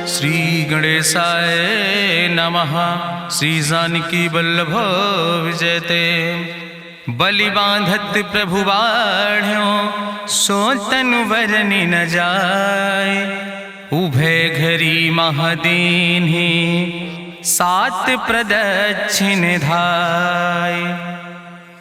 श्री गणेशाय नमः। श्री जानकी वल्लभ विजयते। बलि बांधत प्रभु बाढ़ो सो तनु बरनि न जाय। उभय घरी महादीन्हि सात प्रदक्षिण धाय।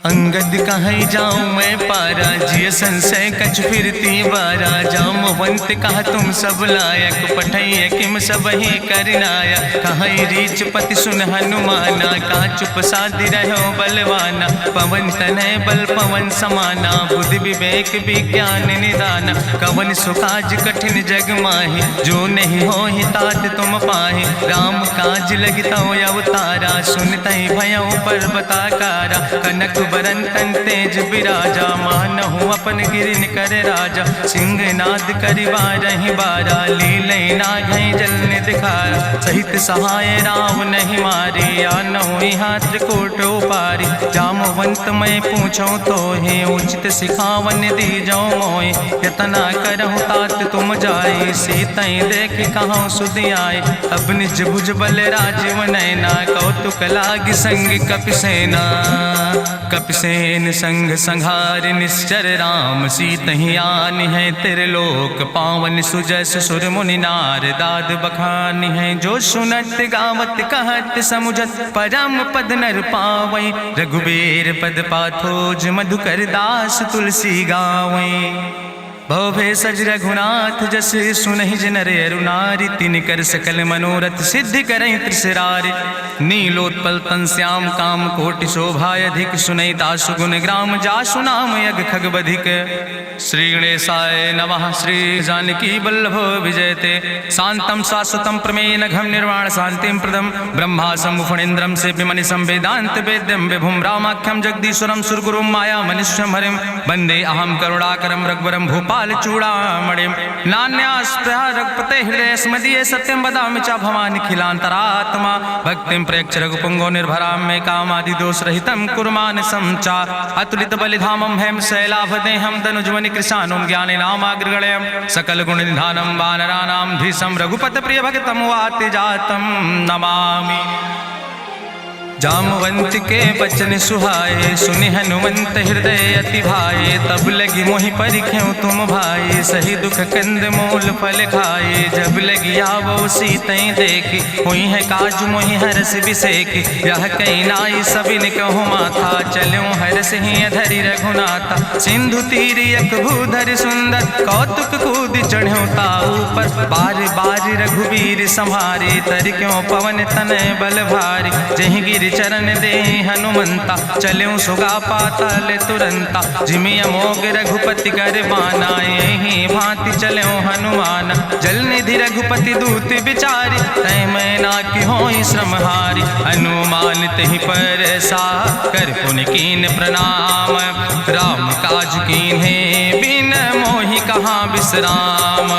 अंगद कहीं जाऊं मैं पारा जिय संशय कछ फिरती बारा। जामवंत कहा तुम सब लायक पठैय किम सब ही करनाया। कहीं रीच पति सुन हनुमाना कहा चुप साधि रहो बलवाना। पवन तनय बल पवन समाना बुद्धि विवेक विज्ञान निदाना। कवन सुकाज कठिन जग माहि जो नहीं हो ही तात तुम पाहि। राम काज लगता अवतारा सुनतहि भयो पर्वताकारा। कनक बरन तन तेज बिराजा मानहु अपन गिरिन कर राजा। सिंह नाद करिवा रही बारा लीले नागई जल दिखारा। सहित सहाय राम नहीं मारे आनहु हाथ कोट पारी। जामवंत मैं पूछो तो हे उचित सिखावन दी जाओ मोय। यतना करहु तात तुम जाए सीतई देख कहूँ सुध आए। अब निज भुज बल राजीव नैना कौतुक लाग संग कपिसेना। कपिसेन संग संहार निश्चर राम सीतहि आनि है त्रिलोक पावन। सुजस सुर मुनि नार दाद बखानि है। जो सुनत गावत कहत समुझत परम पद नर पावै। रघुबीर पद पाथोज मधुकर दास तुलसी गावै। भवे सज रघुनाथ जस सुनहि जिनर अरुनारि। तिनकर सकल मनोरथ सिद्धि करहि त्रिसरारि। नीलोत्पल तन श्याम काम कोटि शोभाय अधिक। सुनहि दासु गुण ग्राम जासु नाम यज्ञ खग बधिक। श्री गणेशाय नमः। श्री जानकी वल्लभ विजयते। शांतम शाश्वतम प्रमेय नघम निर्वाण शांतिम प्रदम। ब्रह्मा शंभु फणीन्द्रम सेव्यमणि संवेदांत वेद्यम विभुम रामाख्यम जगदीश्वरम सुरगुरुम माया मनुष्यम हरिम। वंदे अहम करुणाकरम रघुवरम भूपाल चूड़ामणिम। नान्यास्पृहा रघुपते हृदय स्मदीये सत्यम वदामि च भवानि खिलांतरात्मा। भक्तिम प्रयच्छ रघुपुंगो निर्भराम मे कामादि दोष रहितम कुर्मान् समचा। अतुलित बलिधामम हेम शैलाभदेहम दनुजवनि कृशानुम ज्ञाने नामाग्रगण्यम। सकल गुण निधानम वानराणाम धीशम रघुपत प्रिय भक्तम वाति जातम नमामि। जामवंत के बचन सुहाए सुनि हनुमंत हृदय अति भाए। तब लगी मोहि परिख्यों तुम भाई सही दुख कंद मूल फल खाए। जब लगी आवो सीतई देखी हुई है काज मोहि हरस बिसेखी। यह कई नाई सबिन कहु माथा चलूं हरस ही अधरि रघुनाथा। सिंधु तीर यक भूधर सुंदर कौतुक कूद चढ़्यो ताऊ पर। बार बार रघुबीर संहारे तर क्यों पवन तनय बल भारी। जहि गिर चरण दे हनुमंता चल्यों सुगा पाताल तुरंता। जिमि अमोघ रघुपति कर बाना यही भांति चल्यों हनुमान। जल निधि रघुपति दूत बिचारी तय मैं ना कि होई श्रमहारी। हनुमान तहि पर सा कर पुनि कीन प्रणाम। राम काज कीन्हे बिन मोहि कहाँ विश्राम।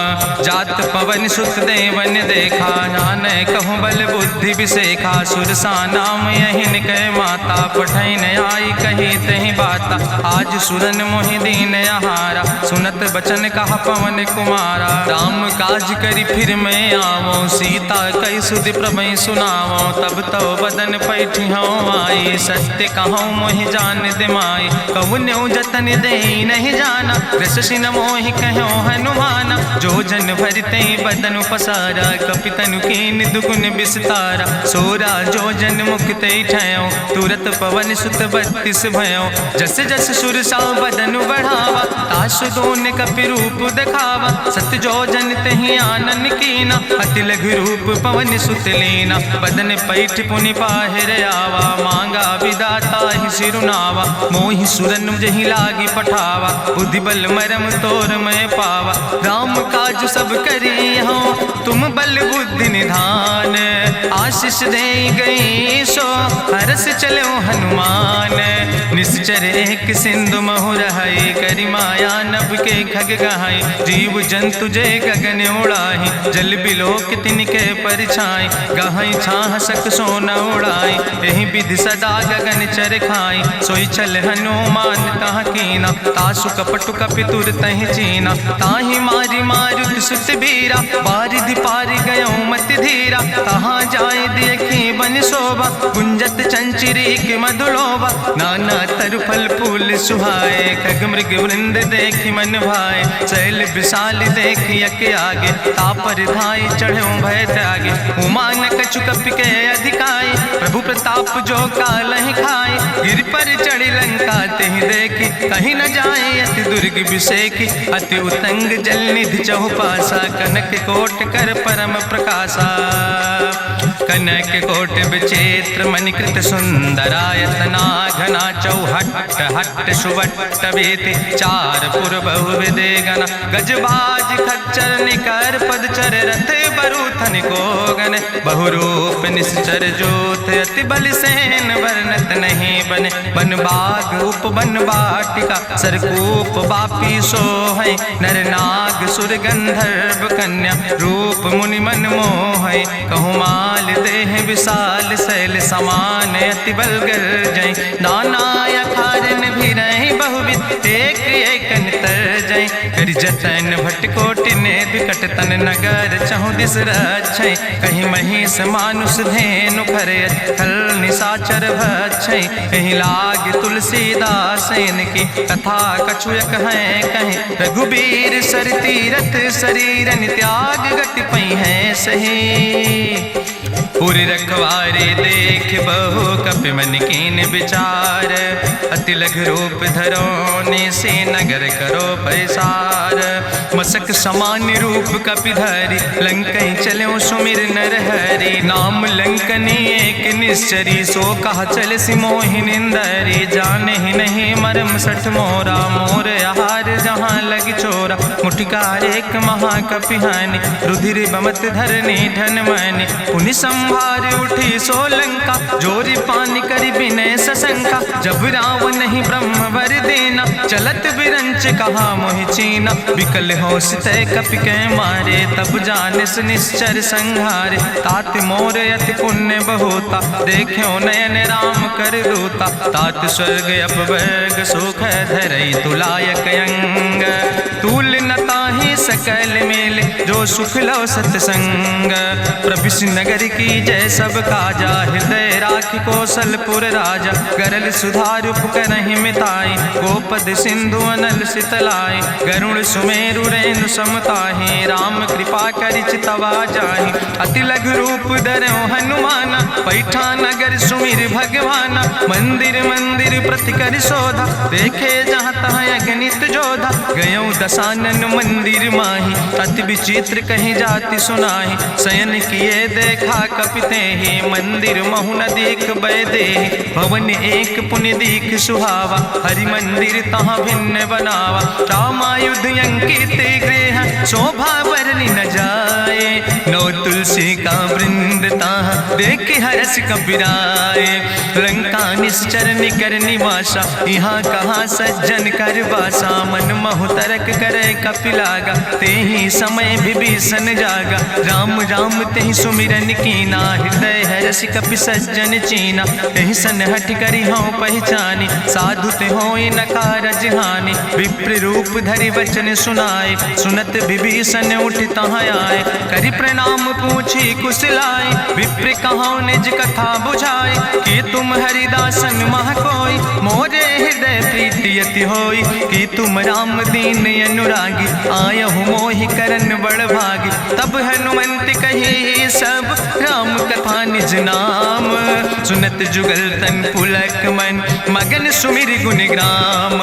जात पवन सुत देवन देखा नानय कहूँ बल बुद्धि विसेखा। सुरसा नाम यहिन कह माता पठैन आई कही तहि बाता। आज सुरन मोहि दीन आहारा सुनत बचन कहा पवन कुमारा। राम काज करी फिर मैं आवो सीता कई सुधि प्रभु सुनावो। तब तो बदन पैठी हूँ आई सत्य कहूँ मोहि जान दिमाई। कहुन्यु जतन दे नहीं जाना रससिन मोहि कहो हनुमाना। जो जन भरते बदन पसारा कपितनु कीन दुगुन विस्तारा। सोरा जो जन मुक्ते ठयो तुरत पवन सुत 32 भयो। जस जस सुरसा बदन बढ़ावा तासु दोन कपि रूप दिखावा। सत जो जन तहि आनन कीना अति लघु रूप पवन सुत लीना। बदन पैठ पुनि पाहिर आवा मांगा विदाता ही सिरुनावा। मोहि सुरन जहि लागी पठावा बुद्धि बल मरम तोर मैं पावा। राम काज सब करी हो तुम बल बुद्धि निधान। आशीष दे गई सो हरस चलो हनुमान। निश्चर एक सिंधु महु रहाई करी माया नभ के खग गहाई। जीव जंतु जे गगन उड़ाही जल बिलोक तिनके परछाई। गहाई छाह सक सोना उड़ाई यही विधि सदा गगन चर खाई। सोई चल हनुमान तहाँ कीना तासु कपटु कपि तुर तहि चीना। ताहि मारी मारुत सुत बीरा बारिधि पारि गयो मति रघुबीरा, कहाँ जाए देखी बन शोभा, गुंजत चंचरी के मधुलोभा, नाना तरु फल फूल सुहाए, खग मृग वृंद देखी मन भाए, शैल विशाल देखी यके आगे, तापर धाय चढ़ो भय त्यागे, उमान कछु कपि के अधिकाई, प्रभु प्रताप जो कालहि खाए, गिर पर चढ़ी लंका तेहि देखी, कहीं न जाए अति दुर्ग विषेखी, अति उतंग जल निधि चहुपासा, कनक कोट कर परम प्रकाशा, कनक कोट विचित्र मणिकृत सुंदरायतना, घना चौहट्ट हट्ट सुवट्ट वेति, चार पुर बहु विदे गण, गजबाज खच्चर निकर पदचर, रथ बरूथन को गण, बहुरूप निश्चर जोत, अति बल सेन वर्णत नहीं बने, बन बाग उप बन बाटिका, सरकूप बापी सोहै, नर नाग सुर गंधर्व कन्या, रूप मुनि मन मोहै, कहूँ माल देह विशाल शैल समान, अति बल गर्जै, नाना अखारन भी रही बहुविध, एक एक तर जय, कर जतन भटकोटि ने विकट तन नगर, चहु दिस रक्षै, कहीं महिष मानुष धेनु खरे, खल निशाचर भक्षै, कहीं लाग तुलसीदास इनकी, कथा कछुयक है कहीं, रघुबीर सर तीरथ शरीरन त्याग गति पई है सही, पूरी रखवारे देख बहु कपि मन कीन विचार, अति लघु रूप धरोने से नगर करो पैसार, मसक समान रूप कपि धरि, लंकई चलो सुमिर नर हरि, नाम लंकनी एक निश्चरी, सो कहा चल सिमोहि निंदरी, जाने ही नहीं मरम सठ मोरा, मोर आहार जहाँ लग चोरा, मुठिकार एक महाकपि हानि, रुधिर बमत धरनी धन मनि, पुनि संभार उठी सोलंका, जोरी पानी करी विनय सशंका, जब रावण नहीं ब्रह्म वर देना, चलत बिरंच कहा मोहि चीना, विकल होश तय कपि के मारे, तब जानिस निश्चर संहारे, तात मोर अति पुण्य बहुता, देख्यो नयन राम कर दूता, तात स्वर्ग अपवर्ग सुख धरई तुलायक अंग, तूल न ताहि सकल मेल, जो सुख लो सत्संग, प्रभिस नगर की जय सब काजा, हृदय राखि कौशलपुर राजा, गरल सुधार उपकरहि मिताई, गोपद सिंधु अनल सितलाई, गरुड़ सुमेरु रेणु समताहि, राम कृपा करि चितवा जाहि, अति लघु रूप धरौ हनुमाना, पैठा नगर सुमिर भगवाना, मंदिर मंदिर प्रति कर शोधा, देखे जहाँ तहाँ अगणित जोधा, गयौ दशानन मंदिर माही, अति विचित्र कहीं जाति सुनाही, शयन किए देखा कपिते ही, मंदिर महु न देख बैदे, भवन एक पुण्य दीख सुहावा, हरि मंदिर तहाँ भिन्न बनावा, रामायुध अंकित गृह, शोभा बरली न जाए, नौ तुलसी का वृंद तहाँ देख हरस कपिराए, लंका निश्चर निकर निवासा, यहाँ कहाँ सज्जन कर बासा, मन महु तरक करे कपिलागा, ते ही समय विभीषण जागा, राम राम तेहि सुमिरन कीना, हृदय हरस कपि सज्जन चीना, तेहि सन हठ करी हूँ पहचानी, साधु ते होई न कारज हानि, विप्र रूप धरि वचन सुनाए, सुनत विभीषण उठ तहाँ आए, करि प्रणाम पूछी कुशलाए, विप्र कहाँ निज कथा बुझाए, कि तुम हरिदासन मह कोई, मोरे हृदय प्रीति अति होई, कि तुम राम दीन अनुरागी, आयहु मोहि करन बड़ भागी, तब हनुमंत कही सब राम कथा निज नाम, सुनत जुगल तन पुलक मन, मगन सुमिर गुण ग्राम,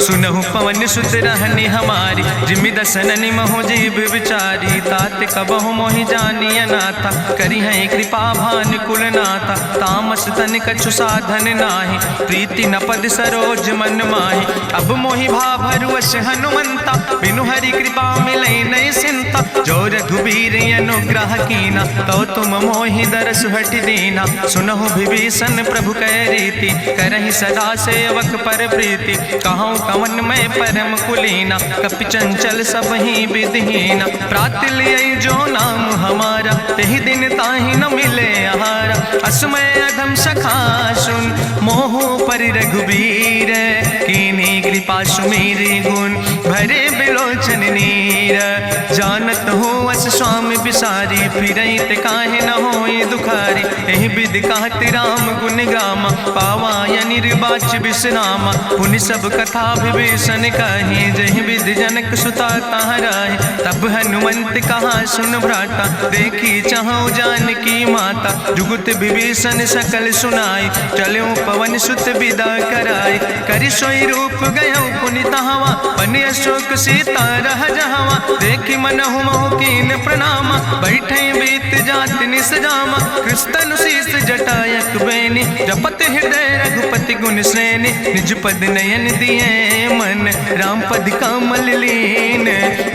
सुनहु पवन सुत रहनी हमारी, जिमि दसननि महु जीव विचारी, तात कबहु मोहि जानी अनाथा, करी है कृपा भान कुल नाथा, तामस तन कछु साधन नाही, प्रीति न पद सरोज मन माही, अब मोहि भाभरुवश हनुमंता, बिनु हरि कृपा मिलै नहीं सिंता, जो रघुबीर अनुग्रह कीना, तो तुम मोहि दरस हट दीना, सुनहु विभीषण प्रभु कै रीति, करहि सदा सेवक पर प्रीति, कहूँ कवन में परम कुलीना, कपि चंचल सब ही विधिहीना, प्रात लिय जो नाम हमारा, तेहि दिन ताहि न मिले आहारा, असमय अधम सखा सुन, मोहु पर रघुबीर, कीन्ही कृपा सुमेरि गुण, भरे बिलोचन नीर, जानत हो अस स्वामी बिसारी, फिरई ते काहे न होई दुखारी। एहि विधि कहत राम गुण गामा, पावा निर्बाच विश्रामा। पुनि सब कथा विभीषण कही, जहि विधि जनक सुता कहाँ रहे। तब हनुमंत कहा सुन भ्राता, देखी चाहूँ जानकी माता। जुगुत विभीषण सकल सुनाई, चलो पवन सुत विदा कराई। करि सोई रूप गयो पुनि तहवा, बन अशोक सीता रह जहवा। देखी मनहु महु कीन प्रणामा, बैठे बीत जात निस जामा। कृष्ण शीस जटायक बेनी, जपत हृदय रघुपति गुण श्रेणी। निज पद नयन दिए मन, राम पद कमल लीन।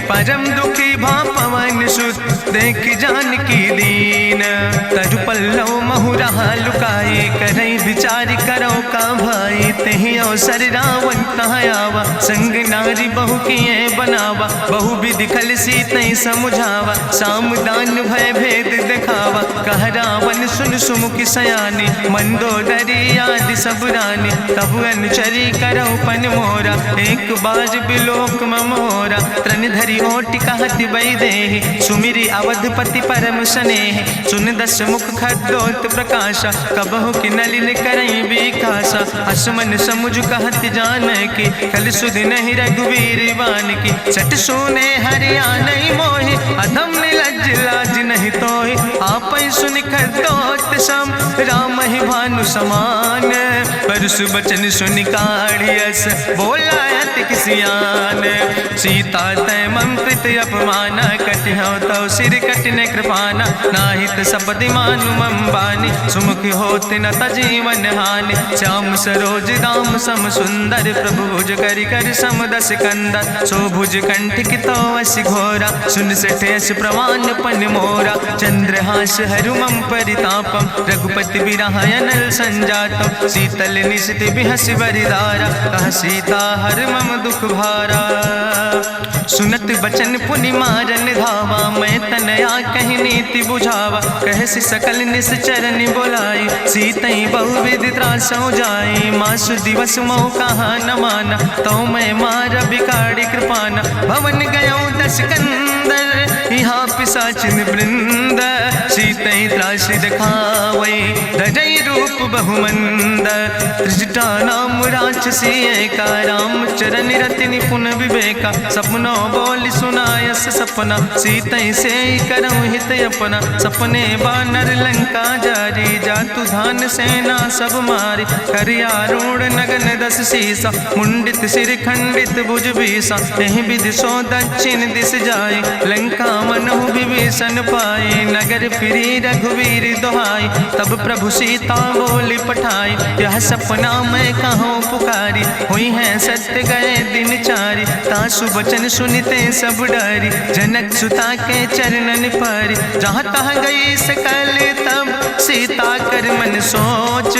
परम दुखी भा पवन सुत, देख जानकी दीन। तरु पल्लव महु रहा लुकाई, करई विचार करो का भाई। तेहि अवसर रावण तहाँ आवा, संग नारी बहु किए बनावा। बहु विधि खल सीतै समुझावा, साम दान भय भेद दिखावा। कह रावण सुन सुमुखी सयानी, मंदोदरी आदि सब रानी। तब अनुचरी करो पन मोरा, एक बार बिलोक ममोरा। त्रन धरि ओटि कहत बई देहि, सुमिरी अवधपति परम स्नेह। सुन दस मुख खद्योत प्रकाशा, कबहु कि नलिन करई बिकासा। असमन समुझ कहत जानकी, कल सुध नहीं रघुवीर बान की। सट सुने हरियाणई मोहि, अधम निलज्ज लाज नहीं तोहि। आपै सुनि खद्योत सम, राम ही भानु समान। परसु बचन सुनि काढ़ियस, बोला अति किसियान। सीता तै मम कृत अपमाना, कटिहौ तौ सिर कटिन कृपाना। नाहित सपदि मानु मम बानी, सुमुख होत न तजीवन हानि। श्याम सरोज दाम सम सुंदर, प्रभु भुज करि कर सम दस कंदर। सो भुज कंठ कितो अस घोरा, सुन सठेस प्रमाण पन मोरा। चंद्रहास हरु मम परितापम, रघुपति बिरहायनल संजातम। शीतल निशित बिहस बरिदारा, कह सीता हर मम दुख भारा। सुनत बचन पुनि मारन धावा, मैं तनया कहि नीति बुझावा। कहसि सकल निश्चरन बोलाई, सीतई बहुविधि त्रासौ जाई। मासु दिवस मोह कहा न माना, तो मैं मार बिकाड़ी कृपाना। भवन गयो दस कंदर, यहाँ पिशाचिन वृंद। सीतई त्रास दिखावई, धजई रूप बहुमंद। त्रिजटा नाम राक्षसी एका, राम चरण रति निपुण विवेका। सपनो बोल सुनायस सपना, सीतई से करऊँ हित अपना। सपने बानर लंका जारी, जातु धान सेना सब मारी। करियारूढ़ नगन दस सीसा, मुंडित सिर खंडित भुज बीसा। एहि विधि सो दक्षिण दिस जाय, लंका मनहु विभीषण पाए। नगर फिरी रघुवीर दोहाई, तब प्रभु सीता बोली पठाई। यह सपना मैं कहूँ पुकारी, हुई है सत्य गए दिन चारी। तासु बचन सुनते सब डरी, जनक सुता के चरणन पर। जहाँ तहाँ गई सकल तब, सीता कर मन सोच।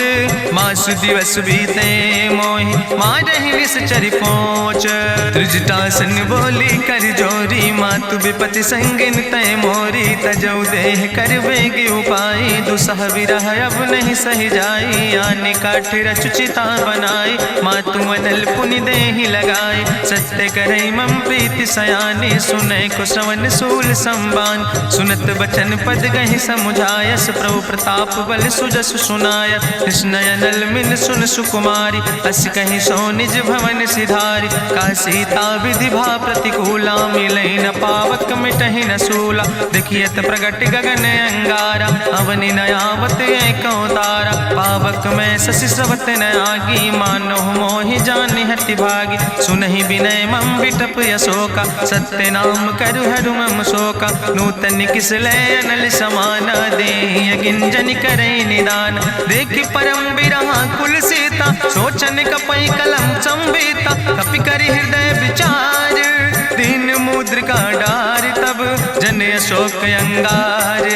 मासु दिवस बीते मोहि, मारहि निश्चर पहुँच। त्रिजटासन बोली कर जोरी, मातु विपति संगिन तय मोरी। तजौ देह कर बेगी उपाय, दुसह विरह अब नहीं सही जाई। आने काठ रचुचिता बनाई, मातु मनल पुनि देहि लगाई। सत्य करई मम प्रीति सयानी, सुनै को श्रवण सूल संबान। सुनत बचन पद गहि समुझायस, प्रभु प्रताप बल सुजस सुनाय। कृष्णयनल मिन सुन सुकुमारी, अस कहि सो निज भवन सिधारी। का सीता विधि भा प्रतिकूला, मिलै न पावक मिटहि न सूला। देखियत प्रगट गगन अंगारा, अवनि नयावत एको तारा। पावक में शशि स्रवत न आगी, मानो मोहि जानि हति भागी। सुनहि विनय मम विटप यशोका, सत्य नाम करु हरु मम शोका। नूतन किसले अनल समाना, देहि गिंजन करई निदान। देखि परम बिरहा कुल सीता, सोचन कपई कलम संवेता। कपि करि हृदय विचार, दीन मुद्रिका डार। तब जन अशोक अंगार,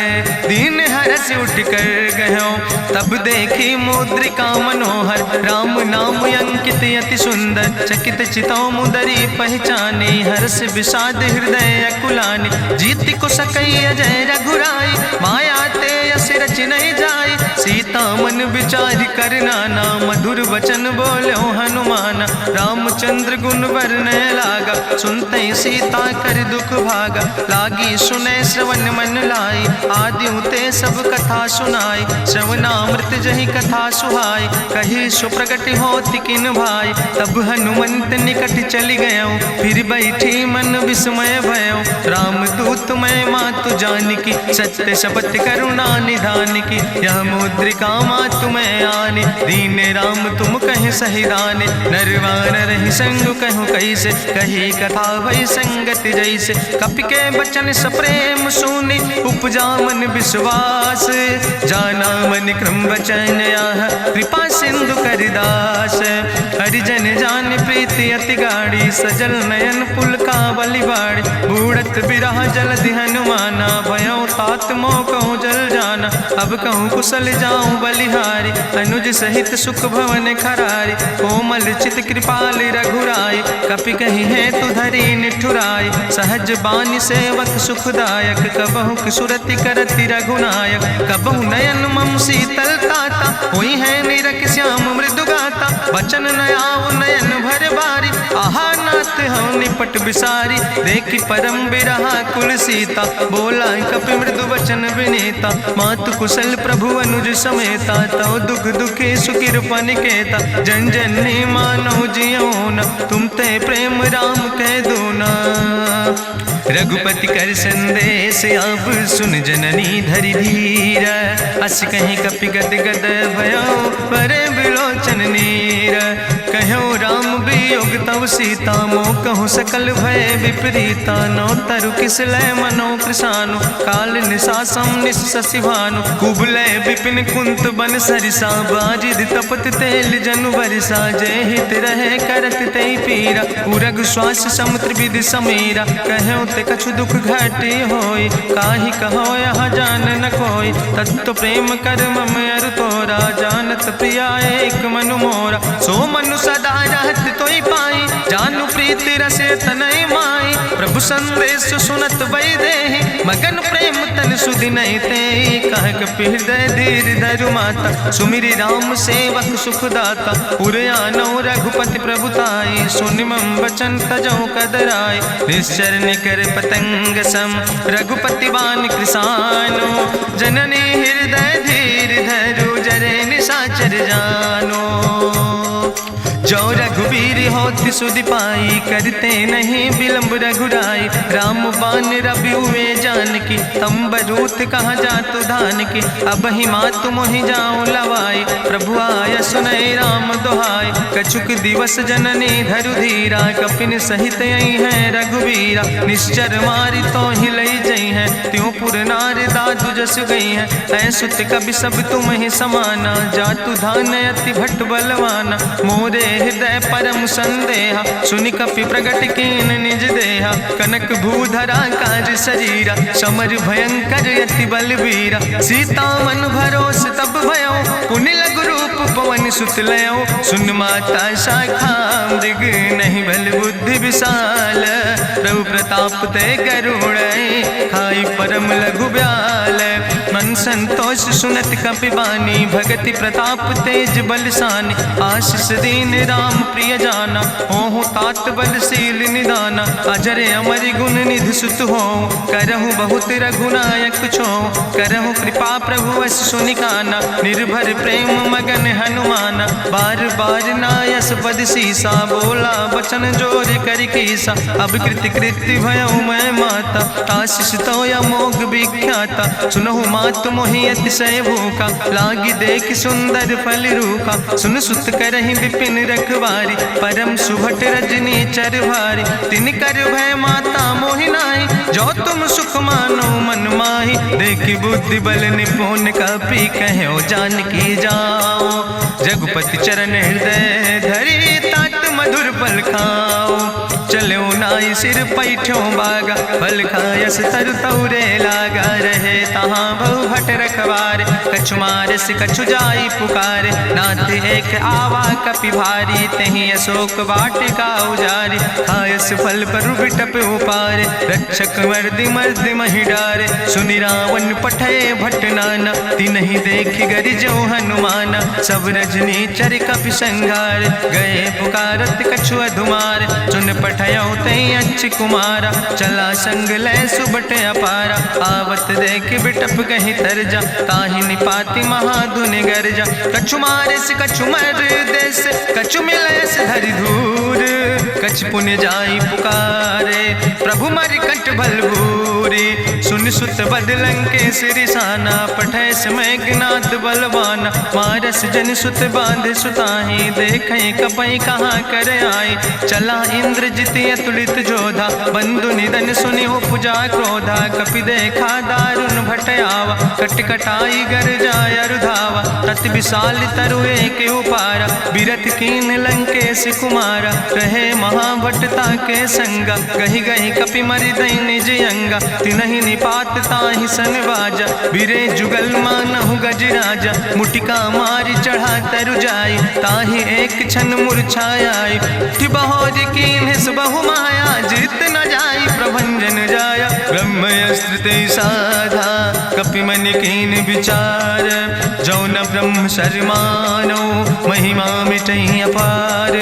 दीन हरस उठ कर गयो। तब देखी मुद्रिका मनोहर, राम नाम अंकित अति सुंदर। चकित चितौ मुदरी पहचाने, हर्ष विषाद हृदय अकुलाने। जीत को सकई अजय रघुराई, माया ते यस रच नहीं जाई। सीता मन विचार कर नाना, मधुर वचन बोलो हनुमाना। रामचंद्र गुण वरने लागा, सुनते सीता कर दुख भागा, लागी सुने श्रवण मन लाई, आदियों ते सब कथा सुनाई, श्रवणामृत जही कथा सुहाई, कही सुप्रगट होति किन भाई, तब हनुमंत निकट चली गयो, फिर बैठी मन विस्मय भयो, राम दूत मैं मातु जानकी, सत्य शपथ करुणा निधान की, यह मुद्रिका मातु मैं आने, दीन राम तुम कहे सही दाने, नरवान रही संग कहूँ कैसे, कही कथा भई संगति जैसे, कपि के बचन सप्रेम सुनी, उपजा मन विश्वास, जाना मन क्रम वचन आह, कृपा सिंधु करिदास, हरिजन जान प्रीति अति गाड़ी, सजल नयन पुलकावली बाड़ी, बूढ़त बिरह जलधि हनुमाना, भयो तात मोह कहूँ जल जाना, अब कहूँ कुशल जाऊँ बलिहारी, अनुज सहित सुख भवन खरारी, कोमल चित कृपाल रघुराई, कपि कही है तु धरी निठुराई, सहज बानी सेवक सुखदायक, कबहु किशुरति करति रघुनायक, कबहु नयन मम शीतल ताता, हुई है निरख श्याम मृदु गाता, बचन नयाव नयन भर बारी, आहा नाथ हम निपट बिसारी, देखी परम बिरहा कुल सीता, बोला कपि मृदु वचन विनीता, मातु कुशल प्रभु अनुज समेता, तव दुख दुखी सुकृपा निकेता, जन जननी मानो जियो न, तुम ते प्रेम राम कह दो ना, रघुपति कर संदेश अब सुन जननी धरि धीर, अस कहीं कपि गद गद भयो परे बिलोचन नीर, कहो राम वियोग तव सीता, मोह कहूँ सकल भय विपरीता, नौ तरु किस लय मनो कृशानु, काल निशासम निशि भानु, कुबलय विपिन कुंत बन सरिसा, बाजिद तपत तेल जनु बरिसा, जय हित रहे करत ते पीरा, उरग श्वास समुद्र विधि समीरा, कहो ते कछु दुख घटी होई, काहि कहो यहाँ जान न कोई, तत्व प्रेम कर मम अरु तोरा, जानत प्रिया एक मनु मोरा, सो मनु सदा रहत तोई पाई, जानु प्रीति रसे तनय माई, प्रभु संदेश सुनत वै देहि, मगन प्रेम तन सुधि नहीं ते, कह कपि हृदय धीर धरु माता, सुमिरि राम सेवक सुखदाता, उरयानो रघुपति प्रभुताई, सुनि मम वचन तजौ कदराई, निश्चर निकर पतंग सम, रघुपति बान कृसानो, जननी हृदय धीर धरु जरे निशाचर जानो, जो रघुवीर होति सुधि पाई, करते नहीं विलंब रघुराई, राम बान रवि हुए जानकी, तंबरूथ कहाँ जातु धान की, अब ही मातु मोहि जाऊँ लवाई, प्रभु आय सुनय राम दुहाई, कछुक दिवस जननी धरु धीरा, कपिन सहित यही है रघुवीरा, निश्चर मारी तो ही लई जई है, त्यों पुर नार दादु जस गई है, ऐसुत कभी सब तुम ही समाना, जातु धान अति भट्ट बलवाना, मोरे हृदय परम संदेहा, सुनि कपि प्रगट कीन निज देहा, कनक भूधरा काज शरीरा, समर भयंकर यति बलवीरा, सीता मन भरोस तब भयो, पुनि लघु रूप पवन सुत लयो, सुन माता शाखा मृग नहीं बल बुद्धि विशाल, प्रभु प्रताप ते गरुड़ खाई परम लघु ब्याल, मन संतोष सुनत कपि बानी, भगति प्रताप तेज बलसानी, आशीष दीन राम प्रिय जाना, ओहु तात बलशील निदाना, अजर अमर गुण निधि सुत हो, करहु बहुत रघुनायक छो, करहु कृपा प्रभु वश सुनिकाना, निर्भर प्रेम मगन हनुमाना, बार बार नायस पद सीसा, बोला बचन जोर कर कीसा, अब कृति कृति भयो मैं माता, आशीष तो अमोघ विख्याता, सुनहु मातु मोहि अतिशय भूखा, लागी देख सुंदर फल रूखा, सुन सुत करहि विपिन रखवारी, परम सुभट रजनी चर भारी, तिन कर भय माता मोहि नाहि, जो तुम सुख मानो मन माहि, देखि बुद्धि बल निपुण कपि कहो जानकी जाओ, रघुपति चरण हृदय धरि तात मधुर फल खाओ, चलो नाई सिर पैठो बागा, फल खायस तरु तौरे लागा, रहे तहाँ बहु भट रखवारे। कछु मारस कछु जाई पुकारे, नाथ एक आवा कपि भारी। तहीं अशोक वाटिका उजारी, खायस फल पर बिटप उपारे। रक्षक मर्दि मर्दि महि डारे, सुनि रावण पठय भट नाना। तिन्हि देख गरिजो हनुमाना, सब रजनी चर कपि संघार। गए पुकारत कछु अधुमार, सुन पठयो तई अच्छ कुमारा। चला संग लै सुबट अपारा, आवत देख बिटप कहीं तरजा। ताहि निपाति महाधुनि गर्जा, कछु मारिस कछु मर देस। कछु मिलयस धरि धूर, कछ पुण्य जाई पुकारे। प्रभु मरि कंठ भल भूरी, सुन सुत बद लंकेश रिसाना। पठय समय ज्ञात बलवाना, मारस जन सुत बांध सुताहि। देखें कपई कहाँ कर आए, चला इंद्रजित अतुलित जोधा। बंधु निधन सुनि उपजा क्रोधा, कपि देखा दारुण भट आवा। कट कटाई गर जाय रुधावा, तत विशाल तरु एक उपारा। बिरथ कीन लंकेश कुमारा, रहे महाभटता के संगा। गहि गहि कपि मरि दई निज अंगा, तिन्हि निपात ताहि सन बाजा। बिरे जुगल मानहु गजराजा, मुटिका मारि चढ़ा तरु जाई। ताहि एक क्षण मूर्छाई, बहोज कीन्हिस बहु माया। जीत न जाई प्रभंजन जाया, ब्रह्मयस्त्र ते साधा। कपि मन कीन विचार, जौ न ब्रह्म शर्मानो। महिमा मिटई अपार,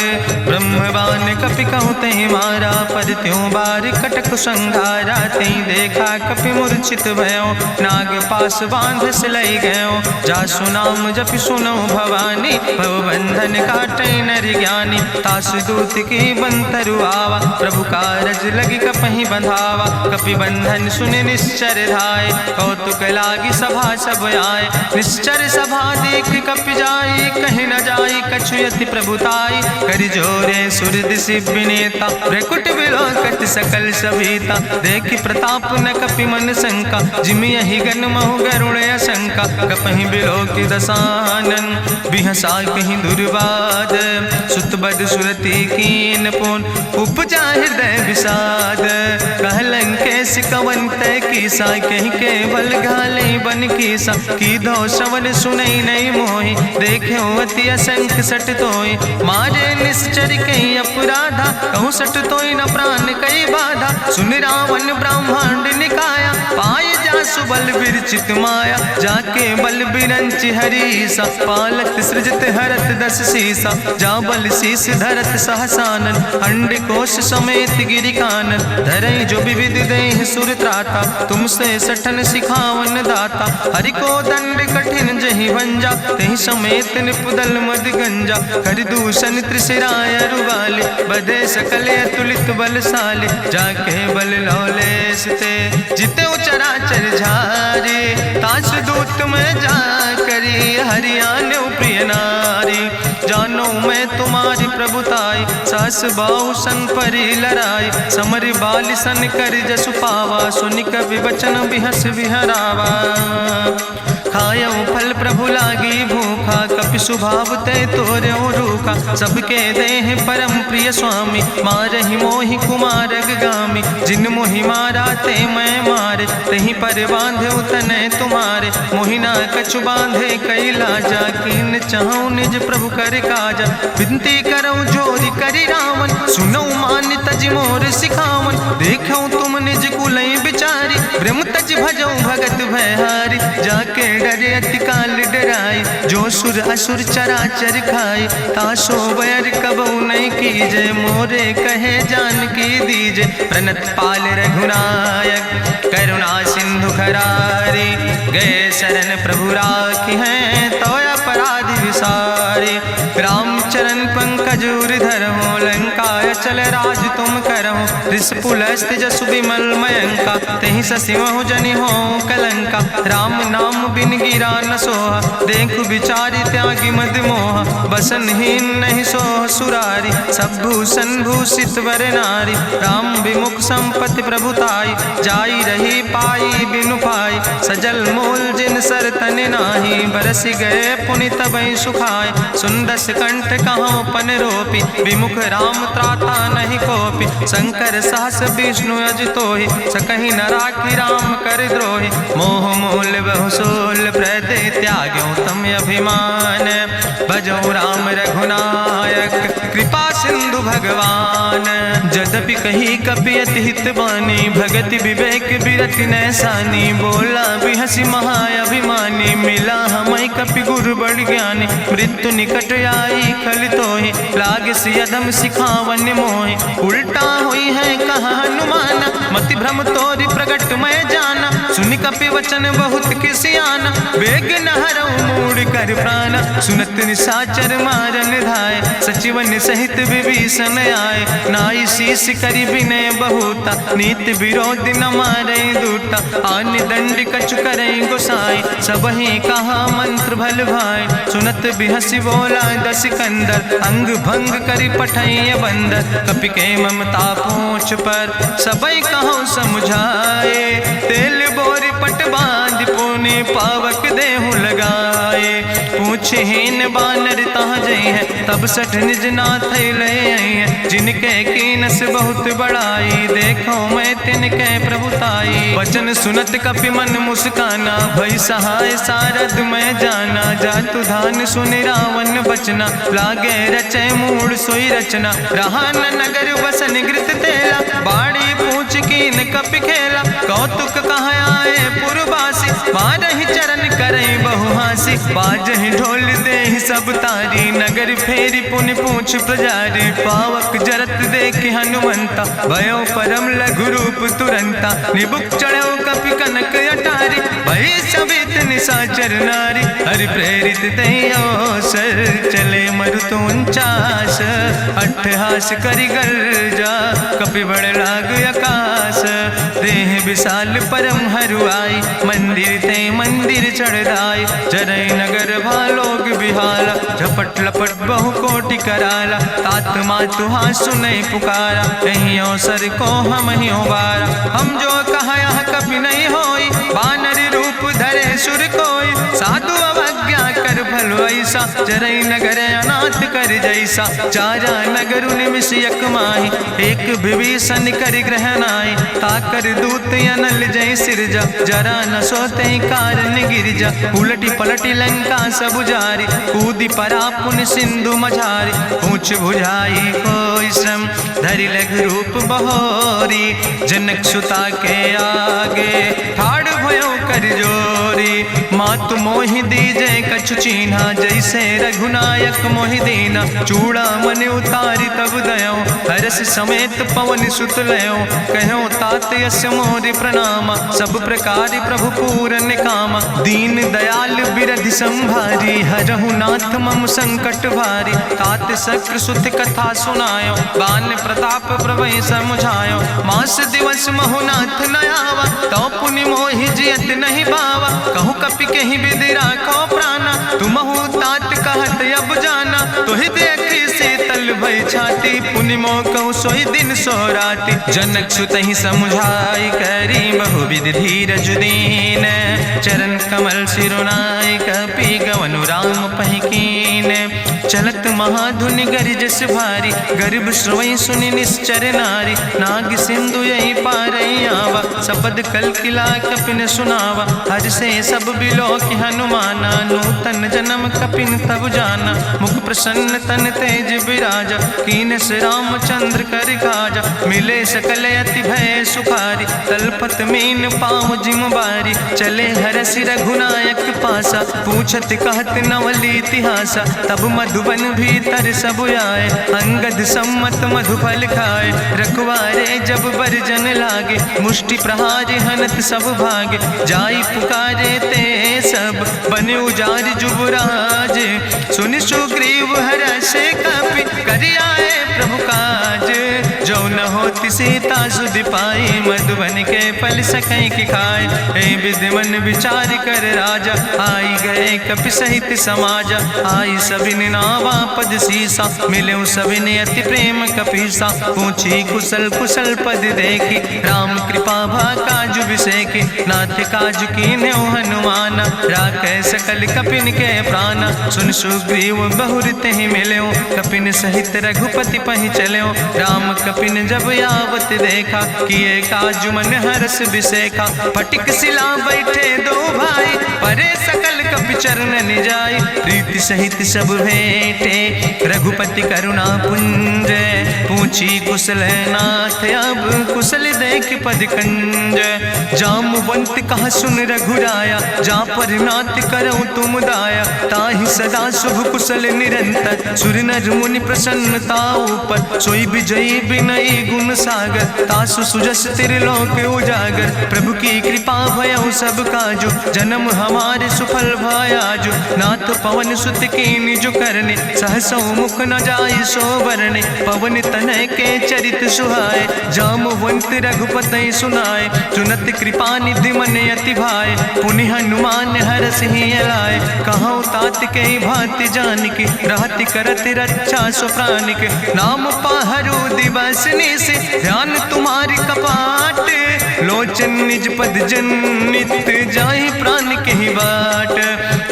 ब्रह्मवान कपि कहु तहि मारा। पर त्यों बार कटक संघारा, तई देखा कपि मूर्छित भयो। नाग पास बांध सिलई गयो, जासु नाम जपि सुनो भवानी। भव बंधन काटई नर ज्ञानी, तासु दूत की बंतरु आवा। प्रभु कारज लगी कपहि बंधावा, कपि बंधन सुनि निश्चर धाय। कौतुक लागी सभा सब आए, निश्चर सभा देख कपि जाई। कहीं न जाई कछु यति प्रभुताई, कर जोरे सुर दिसि विनेता। भ्रकुट विलोकत सकल सभीता, देखि प्रताप न कपि मन शंका। जिमि यहि गन महु गरुण शंका, कपहि बिलोकि दसानन। बिहसा कहीं दुर्वाद, सुत बद सुरति कीन पुन। उपजा हृदय विषाद, कह लंकेश कवन तय कीसा। कहीं केवल घाले बन कीसा, की दो श्रवण सुनई नहीं मोहि। देखे अति असंख सट तोय, मारे निश्चर कहीं अपराधा। कहूँ सट तोय न प्राण कई बाधा, सुन रावण ब्रह्मांड निकाया। पाय जासु बल विरचित माया, जाके बल बिरंचि हरीसा। पालत सृजत हरत दस सीसा, जा बल शीस धरत सहसानन। अंड कोश समेत गिरि कानन, धरई जो विविध देह सुर त्राता। तुमसे सठन सिखावन दाता, हरि को दंड कठिन जहि भंजा। तहि समेत निपुदल मद गंजा, कर दूषण त्रिशिराय रुवाले। बधे सकल अतुलित बलशाले, जाके बल लौलेस ते। जिते चराचर झारे, तास दूत में जा करी। हरियाणा प्रिय नारी, जानो मैं तुम्हारी प्रभुताई। सास बाहु सन परी लड़ाई, समर बाल सन कर जसु पावा। सुनि कवि वचन बिहस विहरावा, खायो फल प्रभु लागी भूखा। कपि स्वभाव ते तोर्यो रूखा, सबके देह परम प्रिय स्वामी। मारहि मोहि कुमार गामी, जिन मोहि मारा ते मैं मारे। तहीं पर बांधे तने तुम्हारे, मोहिना कछु बांधे कई लाजा। कीन चाहूं निज प्रभु कर काजा, विनती करऊं जोरी करी रावण। सुनऊ मान तज मोर सिखावन, देखऊं तुम निज कुलई बिचारी। ब्रह्म तज भजऊं भगत भयहारी, जाके डरे अति काल डराई। जो सुर असुर चराचर खाई, तासो बैर कबऊ नहीं कीजे। मोरे कहे जान की दीजे, प्रणत पाल रघुनायक। करुणा सिंधु खरारी, गए शरण प्रभु राखी हैं। तो अपराध विसारी, रामचरण पंकज उर धरहु। लंकाय चल राज तुम करहु, रिसपुलस्त जसु विमल मयंका। तहि ससिमहु जनि हो कलंका, राम नाम बिन गिरा न सोहा। देखु विचारि त्यागी मद मोहा, बसनहीन नहीं सोह सुरारी। सब भूषण भूषित वर नारी, राम विमुख संपत्ति प्रभुताई। जाई रही पाई बिनु पाई, सजल मूल जिन सर तन नाही, बरस गए पुनि तबहि सुखाए। सुंदस कंठ कहाँ पन रोपी, विमुख राम त्राता नहीं कोपी। शंकर सहस विष्णु अजितोहि, सकहि न राखी राम कर द्रोहि। मोह मूल बहुसूल प्रदे त्याग्यो तम अभिमान। भजो राम रघुनायक कृपा सिंधु भगवान। यद्यपि कही कपि अति हित बानी, भगति विवेक बिरति नैसानी। बोला बिहसी महाअभिमानी, मिला हमै कपि गुरु बड़ ज्ञानी। मृत्यु निकट आई खल तोहि, लागे सियदम सिखावन मोहि। उल्टा हुई है कहा हनुमाना, मति भ्रम तोरि प्रगट मैं जाना। सुनि कपि वचन बहुत किसियाना, बेग न हरऊ मूढ़ कर प्राण। सुनत निशाचर मारन धाय, सचिवन सहित विभीषण आए। नाई शीस करि विनय बहुता, नीति विरोध न मारे दूता। आन दंड कछु करे गोसाई, सबहि कहा मंत्र भल भाई। सुनत बिहसी बोला दस कंदर, अंग भंग करि पठैय बंदर। कपि के ममता पूछ पर, सबई कहो समुझाए। तेल बोरी पट बांध पुनि पावक देहु लगाए। पूछहीन बानर तहाँ जई है, तब सठ निज नाथ ले आई है। जिनके कीनस बहुत बड़ाई, देखो मैं तिनके प्रभुताई। वचन सुनत कपि मन मुस्काना, भई सहाय सारद मैं जाना। जातु धान सुनि रावण बचना, लागे रचे मूढ़ सोई रचना। रहा न नगर बसन घृत तेला, बाड़ी पूछ कीन कपि खेला। कौतुक कहाँ आए पुरवासी, मारहि चरण करई बहु हासी। बाजहि ढोल देहि सब तारी, नगर फेरी पुनि पूछ प्रजारी। पावक जरत देख हनुमंता, भयो परम लघु रूप तुरंता। निबुक चढ़ो कपि कनक अटारी, भई सबित निशाचर नारी। हरि प्रेरित दई अवसर, चले मरुत 49। अट्ठहास करि गर्जा, कपि बड़ लाग आकाश। देह विशाल परम हरुआई, मंदिर ते मंदिर चढ़ाई। जरई नगर भालोग बिहाला, झपट लपट बहु कोटि कराला। तात मातु हाँ सुनै पुकारा, कहीं अवसर को हम ही उबारा। हम जो कहा यहाँ कभी नहीं होई, बानर रूप धरे सुर कोई। साधु अवज्ञा कर भल ऐसा, जरई नगर अनाथ कर जैसा। चारा नगर निमिष यक माही, एक विभीषण कर ग्रह नाई। ताकर दूत अनल जय सिरजा, जरा न सोते कारण गिरजा। उलटी पलटी लंका सब जारी, कूदी परा पुन सिंधु मझारी। पूछ बुझाई कोई श्रम, धरि लघु रूप बहोरी। जनक सुता के आगे, ठाड़ भयो कर जोरी। मातु मोहि दीजे कछु चीन्हा, जैसे रघुनायक मोहि दीना। चूड़ा मन उतारी तब दयो, हरस समेत पवन सुत लयो। कहो तात यस मोरि प्रणामा, सब प्रकार प्रभु पूरन कामा। दीन दयाल बिरधि संभारी, हरहु नाथ मम संकट भारी। तात शक्र सुत कथा सुनायो, बान प्रताप प्रभय समुझायो। मास दिवस महु नाथ न आवा, तो पुनि मोहि जियत नहीं बावा। कहु कपि कहीं विधि राखो प्राणा, तुमहु तात कहत अब जाना। तुहि देखी शीतल भई छाती, पुनि मोह कहु सोई दिन सो राति। जनक सुतहि समुझाई, करी बहुविधि धीरज दीन। चरण कमल सिरुनाई, कपि गवनु राम पहि कीन। चलत महाधुनि गरिजस भारी, गर्भ श्रोई सुनि निश्चर नारी। नाग सिंधु यही पारई आवा, सबद कल किला कपिन सुनावा। हर से सब बिलो कि हनुमाना, नूतन जन्म कपिन तब जाना। मुख प्रसन्न तन तेज विराजा, कीनस रामचंद्र कर काजा। मिले सकल अति भय सुखारी, तलपत मीन पाँव जिम बारी। चले हरसि रघुनायक पासा, पूछत कहत नवल इतिहासा। तब मधुबन भीतर सब आए, अंगद सम्मत मधुफल खाए। रखवारे जब बरजन लागे, मुष्टि प्रहारे हनत सब भागे। जाई पुकारे ते सब, बने उजार जुबराज। सुनि सुग्रीव हर्षे कपि, करि आए प्रभु काज। जो न होति सीता सुध पाई, मधुबन के फल सकई की खाए। ए विधि मन विचार कर राजा, आई गए कपि सहित समाजा। आई सबिन नावा पद सीसा, मिले सबिन अति प्रेम कपीसा। पूछी कुशल कुशल पद देखी, राम कृपा भा काजु विसेखी। नाथ काजु कीन्हे हनुमान, राखे सकल कपिन के प्राण। सुन सुग्रीव बहुर तेहि मिल्यो, कपिन सहित रघुपति पहि चल्यो। राम कपिन जब आवत देखा, किए काजु मन हरस विसेखा। फटिक सिला बैठे दो भाई, परे सकल कपि चरण जाय। प्रीति सहित सब भेंटे, रघुपति करुणा पुंज। पूछी कुशल नाथ, अब कुशल देख पद कंज। जामवंत कहा सुन रघुराया, जा पर नाथ करऊं तुम दाया। ताहि सदा शुभ कुशल निरंतर, सुर नर मुनि प्रसन्नता ऊपर। सोई विजयी विनयी गुण सागर, तासु सुजस त्रिलोक उजागर। प्रभु की कृपा भयउ सब काजु, जन्म हमारे सुफल भयाजु। नाथ पवन सुत कीन्हि जो करने, सहसौ मुख न जाय सो बरने। पवन तनय के चरित सुहाए, जामवंत रघुपति सुनाए। चुनत कृपा निधि मन अति भाए, पुनि हनुमान हरषि लाए। कहौं तात के भांति जानकी, रहति करत रक्षा सो प्राणिक। नाम पाहरु दिवस निश, ध्यान तुम्हारी कपाट। लोचन निज पद जनित, जाहि प्राण के ही बाट।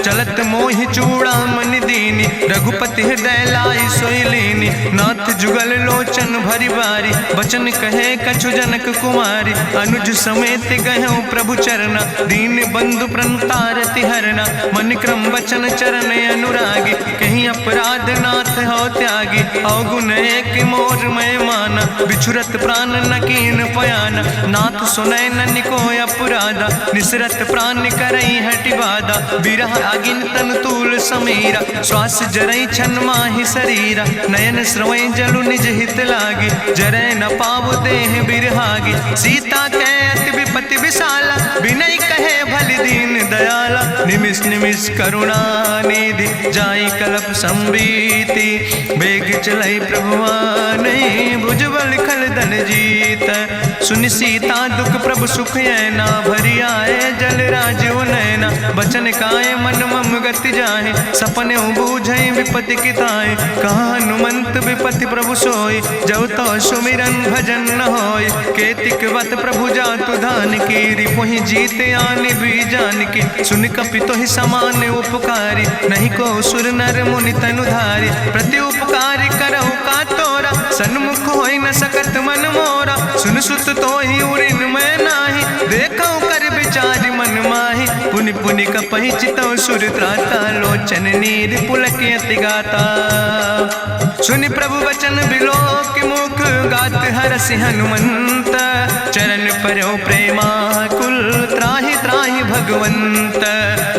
चलत मोहि चूड़ामणि दीनी, रघुपति हृदय लाई सोई लीनी। नाथ जुगल लोचन भरि बारी, बचन कहे कछु जनक कुमारी। अनुज समेत गहऊँ प्रभु चरना, दीन बंधु प्रणतारति हरना। मन क्रम वचन चरण अनुरागी, कहीं अपराध नाथ हो त्यागी। अवगुण एक मोर मैं माना, बिछुरत प्राण न कीन पयाना। नाथ सुनय ननि को अपराधा, निसरत प्राण करई हटि बाधा। बिरह अगिन तन तूल समीरा, श्वास जरई छन माहि शरीरा। नयन श्रवई जलु निज हित लागी, जरय न पाव देह बिरहागी। सीता के अति विपति विशाला, विनय कहे भलि दीन दयाला। निमिष निमिष करुणा निधि, जाई कलप संबीति। बेग चलई प्रभुआनहि, भुजबल खल धन जीत। सुनि सीता दुख प्रभु सुख ऐना, भरि आए जल राजो नैना। बचन काए मन मम गति जाहे, सपने बूझई विपति किताए। कहा हनुमंत विपति प्रभु सोई, जब तो सुमिरन भजन न होय। केतिक वत प्रभु जातु धान की, रिपुहि जीत आने भी जान की। सुन कपि तोहि समान उपकारी, नहीं को सुर नर मुनि तनु धारी। प्रति उपकारी करहु का तोरा, सन्मुख होई न सकत मन मोरा। सुन सुत तोहि उरिन मैं नाही, देखौ कर विचार मन माहि। पुनि पुनि कपहि चितौ सुर त्राता, लोचन नीर पुलक अति गाता। सुनि प्रभु वचन बिलोक मुख, गात हरषि हनुमंत। चरण परौ प्रेमाकुल, त्राहि त्राहि भगवंत।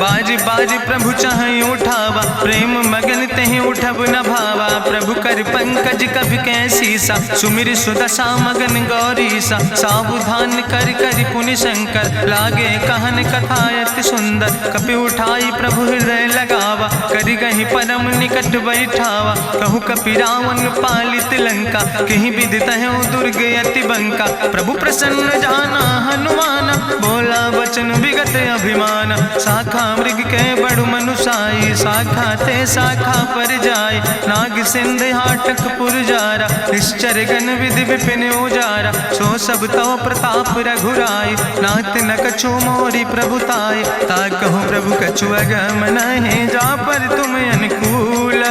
बाज बाज प्रभु चाहि उठावा, प्रेम मगन तेहि उठब न भावा। प्रभु कर पंकज कभि कैसीसा, सुमिर सुदशा मगन गौरीसा। सावधान कर कर पुनि शंकर, लागे कहन कथा अति सुंदर। कपि उठाई प्रभु हृदय लगावा, करि गहि परम निकट बैठावा। कहु कपि रावण पालित लंका, कहि विधि तहु दुर्ग अति बंका। प्रभु प्रसन्न जाना हनुमाना, बोला वचन विगत अभिमान। शाखा मृग के बड़ु मनुसाई, शाखा ते शाखा पर जाय। नाग सिंध हाटक पुरजारा, निश्चर गण विधि विपिन उजारा। सो सब तव प्रताप रघुराई, नाथ न कछु मोरी प्रभुताई। ताकहु प्रभु कछु अगम नहीं, जा पर तुम अनुकूल।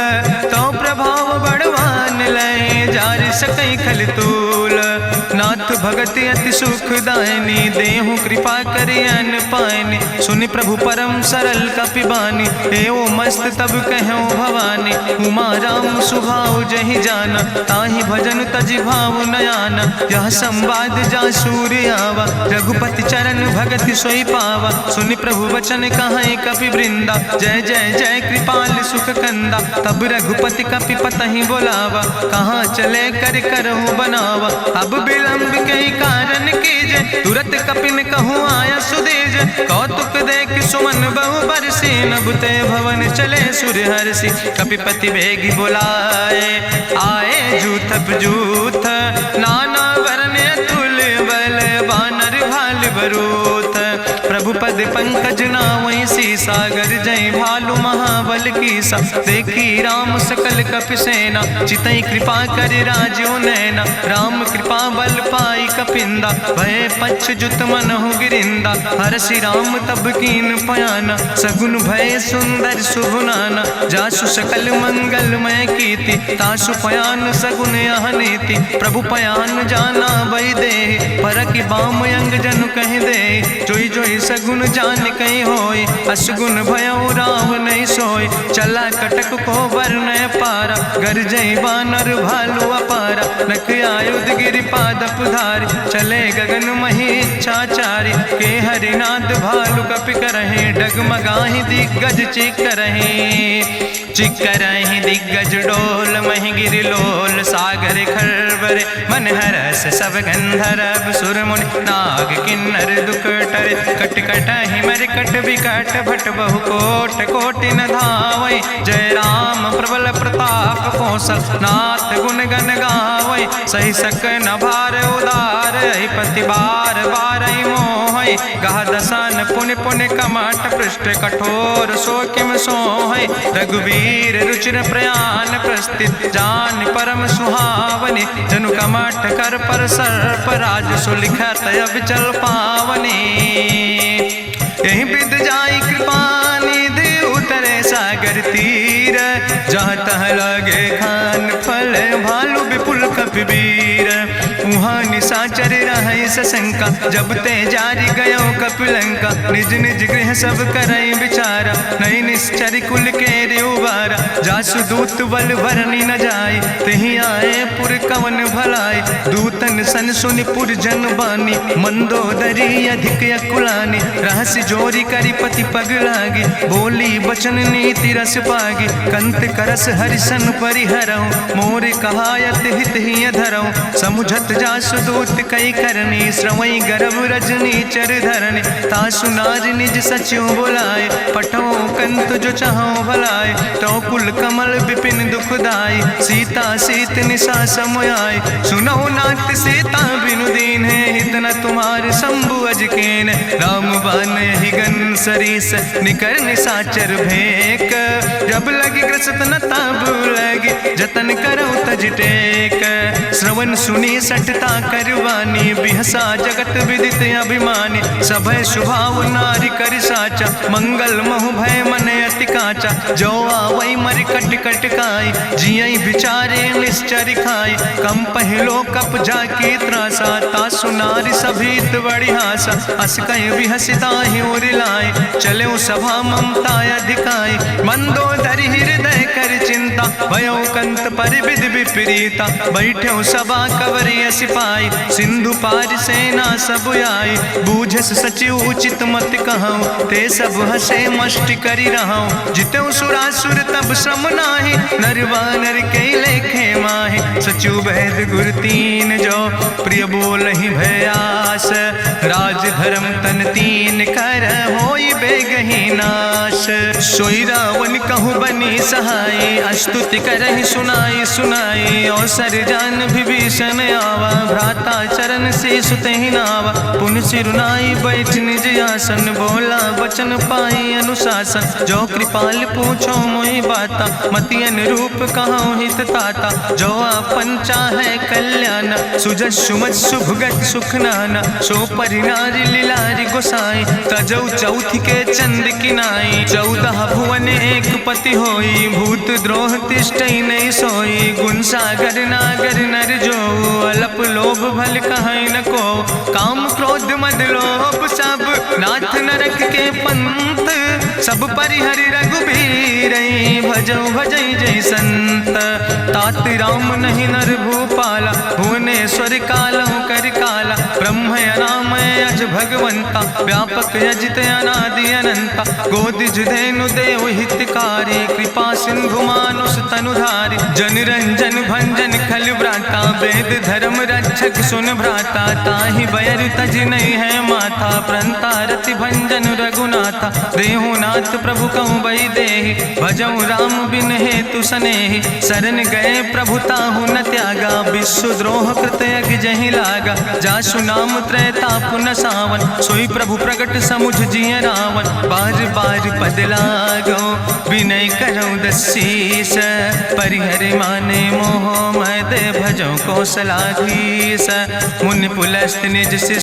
तो प्रभाव बड़वान लय, जार सकई खल तूल। नाथ भगति अति सुखदायनी, देहु कृपा करि अन पायनि। सुनि प्रभु परम सरल कपिबानी, एवं मस्त तब कहूँ भवानी। उमा राम सुभाव जहि जाना, ताहि भजन तजि भाव नयाना। यह संवाद जा सूर्य आवा, रघुपति चरण भगति सोई पावा। सुनि प्रभु वचन कहाई कपि वृंदा, जय जय जय कृपाल सुख कंदा। तब रघुपति कपि पतहि बोलावा, कहाँ चले कर करहु बनावा। अब विलंब कई कारण कीजे, तुरत कपिन कहूँ आया सुदेज। कौतुक देख सुमन बहु बरसी, नभते भवन चले सूर्य हर्षि। कपिपति बेगी बुलाए, आए जूथ जूथ नाना वरने बरूथ। प्रभु पद पंकज नावै सागर जय भालु महाबल कीसा। देखी राम सकल कपि सेना चितई कृपा कर राजो नैना। राम कृपा बल पाई कपिंदा भय पछ जुत मनहु गिरिंदा। हरषि राम तब कीन पयाना सगुन भय सुंदर शुभ नाना। जासु सकल मंगलमय कीर्ति तासु पयान सगुन यह नीति। प्रभु पयान जाना भई दे परखि बाम अंग जनु कह दे। जोई जोई सगुन जान कहीं होय असगुन भयो राम नहीं सोय। चला कटक को वर्ण पारा गरजई बानर भालू अपारा। नख आयुध गिरि पादप धारी चले गगन मही इच्छाचारी। के हरिनाद भालु कपि करहि डगमगाहि दिग्गज चिकरहि। चिकरहि दिग्गज डोल महि गिरि लोल सागर खरबर। मन हरस सब गंधर्व सुर मुनि नाग किन्नर दुख टरे। कट कटहि मरकट विकट भट बहु कोट कोटि न धावै। जय राम प्रबल प्रताप कौशल नाथ गुण गण गावै। सही सक न भार उदार पति बार बार मोहै। गह दसन पुनि पुनि कमठ पृष्ठ कठोर सो किम सोहै। रघुवीर रुचिर प्रयाण प्रस्थित जान परम सुहावनी। जनु कमठ कर पर सर्प राज सुलिखत अविचल पावनी। यही विद जाई कृपा निधि उतरे सागर तीर। जहाँ तह लगे खान फल भालू विपुल कपिवीर। उहाँ निशाचर रहै सशंका जब ते जारी गयो कपिलंका। निज निज गृह सब करई विचारा नहीं निश्चर कुल के उबारा। जासु दूत बल भरनी न जाय तेहि आए पुर कवन भलाई। दूतन सन सुनि पुर जन बानी मंदोदरी अधिक अकुलानी। रहस्य जोरी करी पति पग लागी बोली बचन नीति रस पागी। कंत करस हरिसन परिहरऊँ मोर कहायत हित ही धरऊँ। समुझत जासु दूत कई करनी श्रवई गर्भ रजनी चर धरनी। तासु नाज निज सचिव बुलाए पठो कंत जो चाहो भलाए। तो कुल कमल विपिन दुखदाई सीता सीत निशा समयाय। सुनो नाथ सीता बिनु दीन है हित न तुम्हार शंभु अजकेन। राम बान ही गन सरीस निकर निशाचर भेक। जब लगी ग्रसत न तब लगी जतन करो तज टेक। श्रवण सुनी सटता करवानी बिहसा जगत विदित अभिमानी। सभय स्वभाव नारी कर साचा मंगल महु भय मन अति काचा। जो आवै मर कट कट काई जियई बिचारे निश्चर खाई। कम पहलो कप जाकी त्रासा तासु नारी सभीत बड़ी हासा। अस कहीं बिहसिता ही उरिलाए चले सभा ममता अधिकाई। मंदोदरी हृदय कर चिंता भयो कंत पर विधि विपरीता। बैठो सभा कवरिय सिपाही सिंधु पार सेना सब आई। बूझस सचिव उचित मत कहूँ ते सब हसे मष्ट करी रहूँ। जितऊ सुरासुर तब श्रम नाही नर वानर के लेखे माहि। सचिव वैद गुर तीन जो प्रिय बोल ही भयास। राज धर्म तन तीन कर होई बेगही नाश। सोई रावण कहूँ बनी सहाय अस्तुति करहि सुनाई सुनाई। अवसर जान विभीषण आवा भ्राता चरण से सुतहि नावा। पुन सिरुनाई बैठ निज आसन बोला वचन पाई अनुशासन। जो कृपाल पूछो मोहि बाता मति अनुरूप कहूँ हित ताता। जो आपन चाहे कल्याण सुजस सुमत सुभगत सुख नाना। सो परिनारी लीलारी गोसाई तजौ चौथ के चंद किनाई। 14 भुवन एक पति होई भूत द्रोह तिष्ठई नहीं सोई। गुण सागर नागर नर जो अलप लोभ भल कहीं न को। काम क्रोध मद लोभ सब नाथ नरक के पंथ। सब परिहरि रघुबीर भजौ भजई जय संत। तात राम नहीं नर भूपाला भुवनेश्वर कालहु कर काला। ब्रह्म अनामय अज भगवंता व्यापक यजित अनादि अनंता। गोदिज धेनु देव हितकारी कृपा सिंधु मानुष तनुधारी। जन रंजन भंजन खल व्राता वेद धर्म रक्षक सुन भ्राता। ताहि बैर तज नहीं है माथा प्रंता रति भंजन रघुनाथा। देहु नाथ प्रभु कहूँ बई देहि भजऊ राम बिन हेतु सनेहि। शरण गए प्रभु ताहु न त्यागा विश्व द्रोह कृत यज्ञ जहि लागा। जासु नाम त्रैता पुन सा सावन, सोई प्रभु प्रगट समुझ जिय रावण। बार बार पद लागो विनय करऊँ दसीस, परिहर माने मोह मद भजो कौशलाधीश। मुनि पुलस्त निज